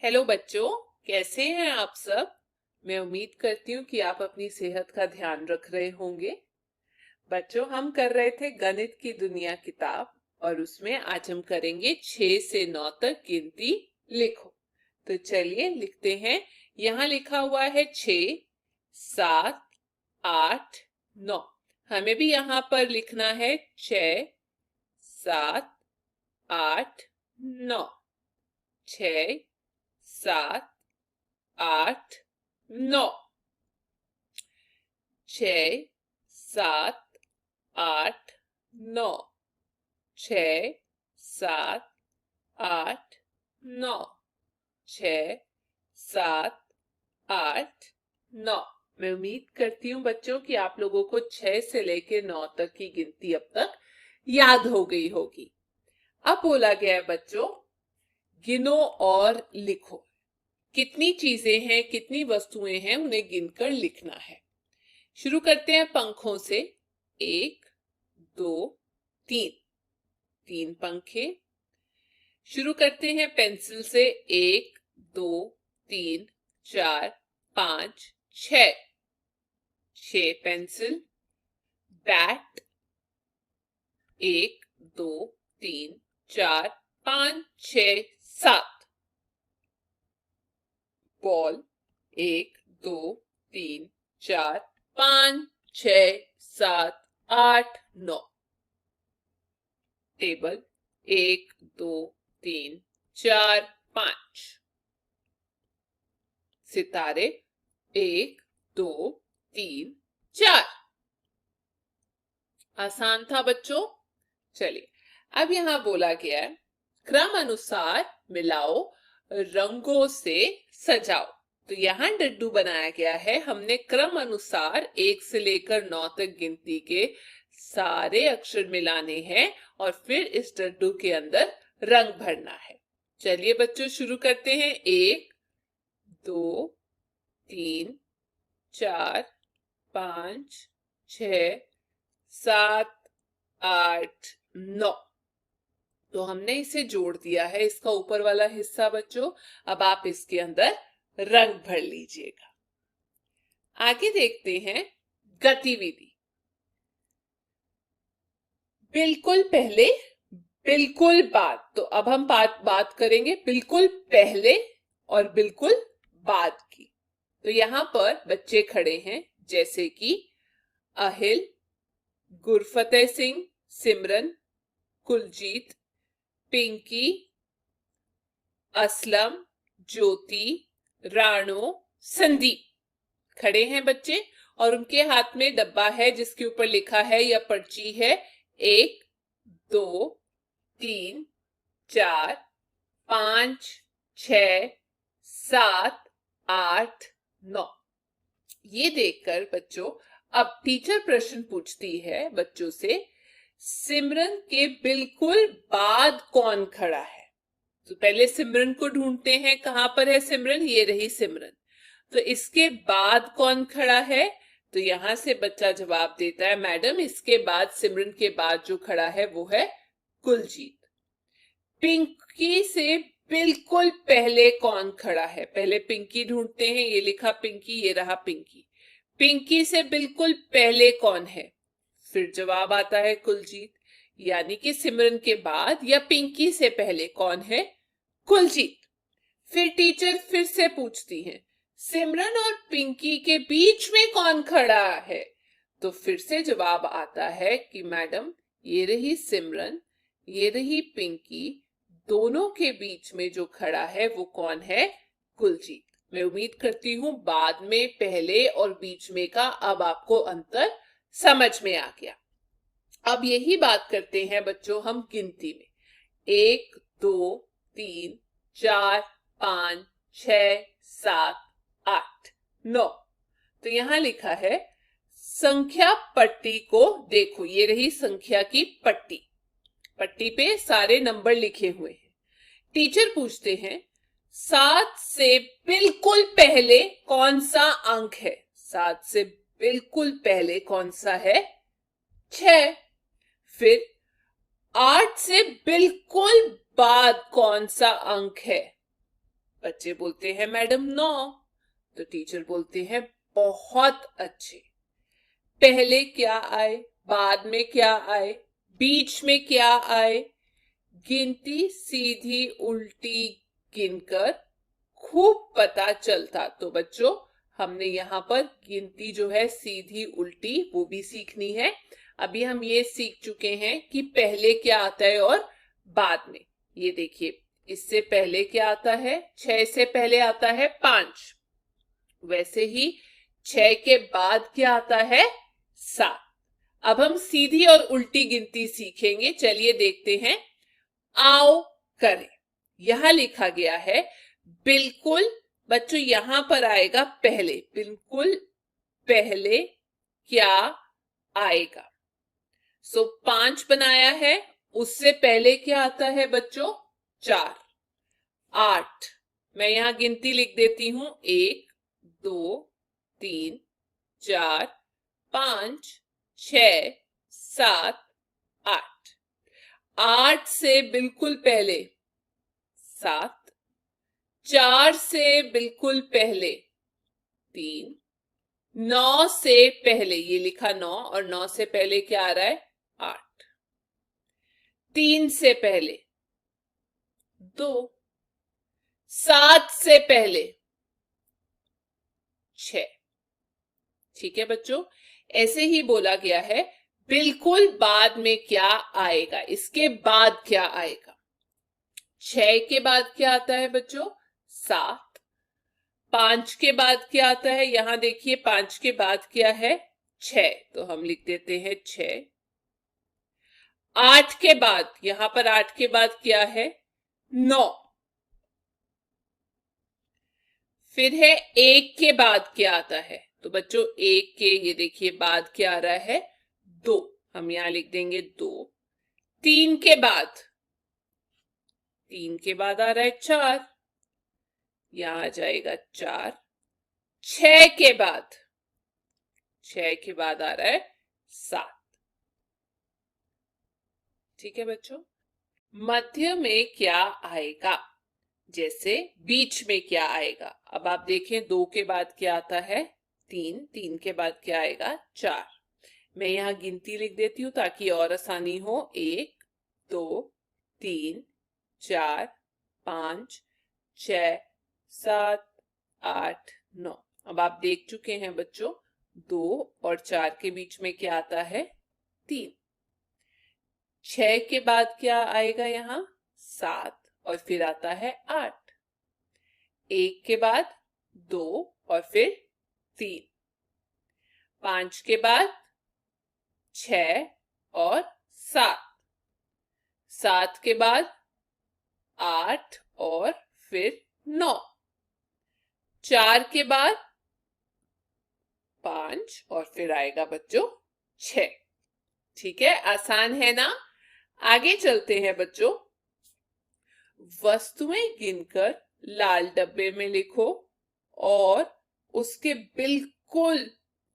Hello बच्चों, कैसे हैं आप सब। मैं उम्मीद करती हूँ कि आप अपनी सेहत का ध्यान रख रहे होंगे। बच्चों, हम कर रहे थे गणित की दुनिया किताब और उसमें आज हम करेंगे 6 से 9 तक गिनती लिखो। तो चलिए लिखते हैं। यहाँ लिखा हुआ है 6, 7, 8, 9। हमें भी यहाँ पर लिखना है 6, 7, 8, 9। 6, 7, 8, 9। 6, 7, 8, 9। 6, 7, 8, 9। 6, 7, 8, 9। मैं उम्मीद करती हूँ बच्चों कि आप लोगों को 6 से लेकर 9 तक की गिनती अब तक याद हो गई होगी। अब बोला गया है बच्चों, गिनो और लिखो। कितनी चीजें हैं, कितनी वस्तुएं हैं, उन्हें गिनकर लिखना है। शुरू करते हैं पंखों से। 1, 2, 3। 3 पंखे। शुरू करते हैं पेंसिल से। 1, 2, 3, 4, 5, 6। 6 पेंसिल। बैट। 1, 2, 3, 4, 5, 6, 7। बॉल। 1, 2, 3, 4, 5, 6, 7, 8, 9। टेबल। 1, 2, 3, 4, 5। सितारे। 1, 2, 3, 4। आसान था बच्चों। चलिए, अब यहां बोला गया है, क्रम अनुसार मिलाओ, रंगों से सजाओ। तो यहाँ डड्डू बनाया गया है। हमने क्रम अनुसार 1 से लेकर 9 तक गिनती के सारे अक्षर मिलाने हैं और फिर इस डड्डू के अंदर रंग भरना है। चलिए बच्चों, शुरू करते हैं। 1, 2, 3, 4, 5, 6, 7, 8, 9। तो हमने इसे जोड़ दिया है, इसका ऊपर वाला हिस्सा बच्चों। अब आप इसके अंदर रंग भर लीजिएगा। आगे देखते हैं गतिविधि। बिल्कुल पहले, बिल्कुल बाद। तो अब हम बात करेंगे बिल्कुल पहले और बिल्कुल बाद की। तो यहाँ पर बच्चे खड़े हैं, जैसे कि अहिल, गुरफतेह सिंह, सिमरन, कुलजीत, पिंकी, असलम, ज्योति, राणो, संदीप। खड़े हैं बच्चे और उनके हाथ में डब्बा है जिसके ऊपर लिखा है या पर्ची है 1, 2, 3, 4, 5, 6, 7, 8, 9। ये देखकर बच्चों अब टीचर प्रश्न पूछती है बच्चों से, सिमरन के बिल्कुल बाद कौन खड़ा है। तो पहले सिमरन को ढूंढते हैं, कहां पर है सिमरन। ये रही सिमरन। तो इसके बाद कौन खड़ा है। तो यहां से बच्चा जवाब देता है, मैडम इसके बाद, सिमरन के बाद जो खड़ा है वो है कुलजीत। पिंकी से बिल्कुल पहले कौन खड़ा है। पहले पिंकी ढूंढते हैं। ये लिखा पिंकी, ये रहा पिंकी। पिंकी से बिल्कुल पहले कौन है। फिर जवाब आता है कुलजीत। यानी कि सिमरन के बाद या पिंकी से पहले कौन है, कुलजीत। फिर टीचर फिर से पूछती हैं, सिमरन और पिंकी के बीच में कौन खड़ा है। तो फिर से जवाब आता है कि मैडम ये रही सिमरन, ये रही पिंकी, दोनों के बीच में जो खड़ा है वो कौन है, कुलजीत। मैं उम्मीद करती हूं बाद में, पहले और बीच में का अब आपको अंतर समझ में आ गया। अब यही बात करते हैं बच्चों हम गिनती में। 1, 2, 3, 4, 5, 6, 7, 8, 9। तो यहां लिखा है, संख्या पट्टी को देखो। ये रही संख्या की पट्टी। पट्टी पे सारे नंबर लिखे हुए हैं। टीचर पूछते हैं, 7 से बिल्कुल पहले कौन सा अंक है। 7 से बिल्कुल पहले कौन सा है, 6। फिर 8 से बिल्कुल बाद कौन सा अंक है, बच्चे बोलते हैं मैडम 9। तो टीचर बोलते हैं बहुत अच्छे। पहले क्या आए, बाद में क्या आए, बीच में क्या आए, गिनती सीधी उल्टी गिनकर खूब पता चलता। तो बच्चों हमने यहाँ पर गिनती जो है सीधी उल्टी वो भी सीखनी है। अभी हम ये सीख चुके हैं कि पहले क्या आता है और बाद में। ये देखिए, इससे पहले क्या आता है, 6 से पहले आता है 5। वैसे ही 6 के बाद क्या आता है, 7। अब हम सीधी और उल्टी गिनती सीखेंगे। चलिए देखते हैं। आओ करें, यहां लिखा गया है बिल्कुल। बच्चों यहां पर आएगा पहले, बिल्कुल पहले क्या आएगा। 5 बनाया है, उससे पहले क्या आता है बच्चों, 4। 8, मैं यहां गिनती लिख देती हूं, 1 2 3 4 5 6 7 8। 8 से बिल्कुल पहले 7, 4 से बिल्कुल पहले 3, 9 से पहले, ये लिखा 9 और 9 से पहले क्या आ रहा है, 8। 3 से पहले 2, 7 से पहले 6। ठीक है बच्चों, ऐसे ही बोला गया है बिल्कुल बाद में क्या आएगा, इसके बाद क्या आएगा। 6 के बाद क्या आता है बच्चों, 7। 5 के बाद क्या आता है, यहां देखिए 5 के बाद क्या है, 6, तो हम लिख देते हैं 6। 8 के बाद, यहां पर 8 के बाद क्या है, 9। फिर है 1 के बाद क्या आता है, तो बच्चों 1 के ये देखिए बाद क्या आ रहा है, 2, हम यहां लिख देंगे 2। 3 के बाद, 3 के बाद आ रहा है 4, यहां आ जाएगा 4। 6 के बाद, 6 के बाद आ रहा है 7। ठीक है बच्चों, मध्य में क्या आएगा, जैसे बीच में क्या आएगा। अब आप देखें 2 के बाद क्या आता है, 3। 3 के बाद क्या आएगा, 4। मैं यहां गिनती लिख देती हूं ताकि और आसानी हो, 1 2 3 4 5 6 7 8 9। अब आप देख चुके हैं बच्चों, 2 और 4 के बीच में क्या आता है, 3। 6 के बाद क्या आएगा यहां, 7 और फिर आता है 8। 1 के बाद 2 और फिर 3। 5 के बाद 6 और 7। 7 के बाद 8 और फिर 9। 4 के बाद 5 और फिर आएगा बच्चों 6। ठीक है, आसान है ना। आगे चलते हैं बच्चों। वस्तुएं गिनकर लाल डब्बे में लिखो और उसके बिल्कुल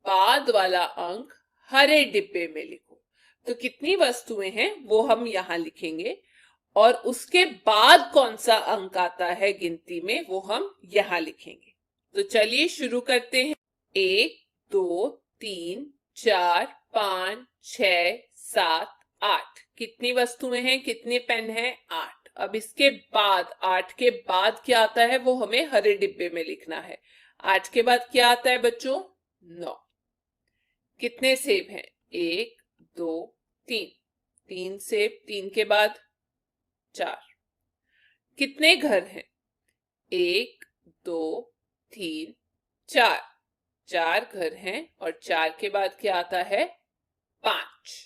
बाद वाला अंक हरे डिब्बे में लिखो। तो कितनी वस्तुएं हैं वो हम यहां लिखेंगे और उसके बाद कौन सा अंक आता है गिनती में वो हम यहां लिखेंगे। तो चलिए शुरू करते हैं। 1 2 3 4 5 6 7 8। कितनी वस्तुएं हैं, कितने पेन हैं, 8। अब इसके बाद 8 के बाद क्या आता है वो हमें हरे डिब्बे में लिखना है। 8 के बाद क्या आता है बच्चों, 9। कितने सेब हैं, 1 2 3। 3 सेब। 3 के बाद 4। कितने घर हैं, 1 2 3 4। 4 घर हैं और 4 के बाद क्या आता है, 5।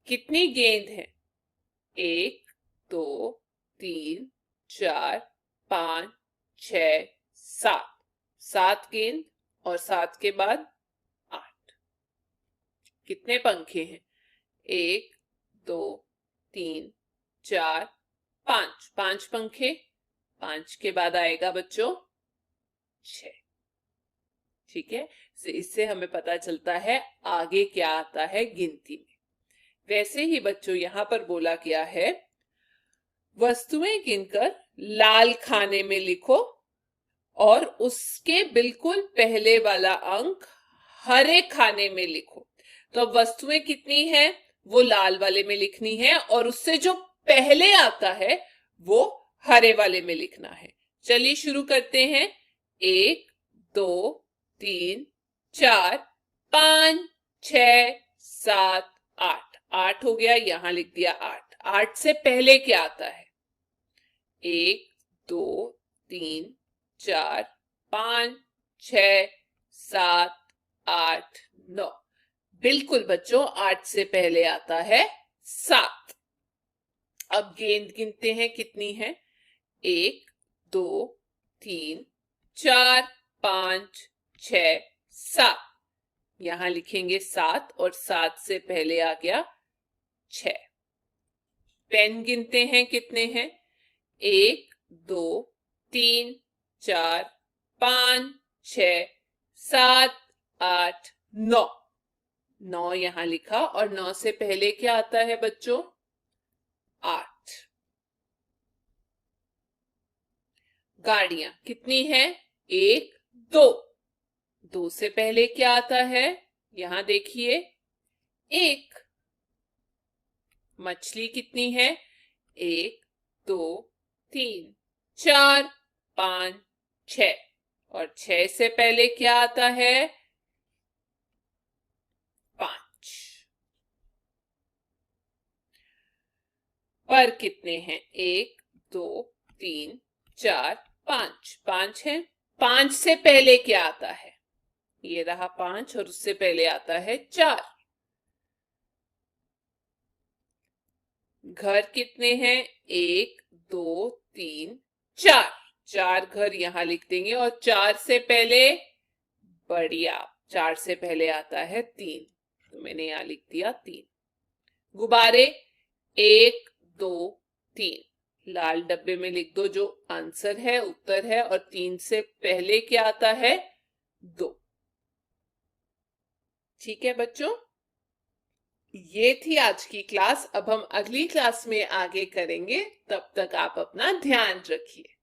कितनी गेंद है, 1 2 3 4 5 6 7। 7 गेंद और 7 के बाद 8। कितने पंखे हैं, 1 2 3 4 5। 5 पंखे। 5 के बाद आएगा बच्चों 6। ठीक है, इससे हमें पता चलता है आगे क्या आता है गिनती में। वैसे ही बच्चों यहां पर बोला गया है वस्तुएं गिनकर लाल खाने में लिखो और उसके बिल्कुल पहले वाला अंक हरे खाने में लिखो। तो अब वस्तुएं कितनी हैं वो लाल वाले में लिखनी है और उससे जो पहले आता है वो हरे वाले में लिखना है। चलिए शुरू करते हैं। 1 2 3 4 5 6 7 8। 8 हो गया, यहां लिख दिया 8। 8 से पहले क्या आता है? 1 2 3 4 5 6 7 8 9। बिल्कुल बच्चों, 8 से पहले आता है 7। अब गेंद गिनते हैं कितनी है। 1 2 3 4 5 6 7। यहां लिखेंगे 7 और 7 से पहले आ गया 6। पेन गिनते हैं कितने हैं। 1 2 3 4 5 6 7 8 9। 9 यहां लिखा और 9 से पहले क्या आता है बच्चों? 8। गाड़ियां कितनी है? 1 2। 2 से पहले क्या आता है? यहां देखिए 1। मछली कितनी है? 1 2 3 4 5 6। और 6 से पहले क्या आता है? 5। पर कितने हैं? 1 2 3 4 5। 5 है। 5 से पहले क्या आता है? ये रहा 5 और उससे पहले आता है 4। घर कितने हैं? 1 2 3 4। 4 घर यहां लिख देंगे और 4 से पहले, बढ़िया, 4 से पहले आता है 3, तो मैंने यहां लिख दिया 3। गुब्बारे 1 2 3। लाल डब्बे में लिख दो जो आंसर है, उत्तर है, और 3 से पहले क्या आता है? 2। ठीक है बच्चों, ये थी आज की क्लास। अब हम अगली क्लास में आगे करेंगे। तब तक आप अपना ध्यान रखिए।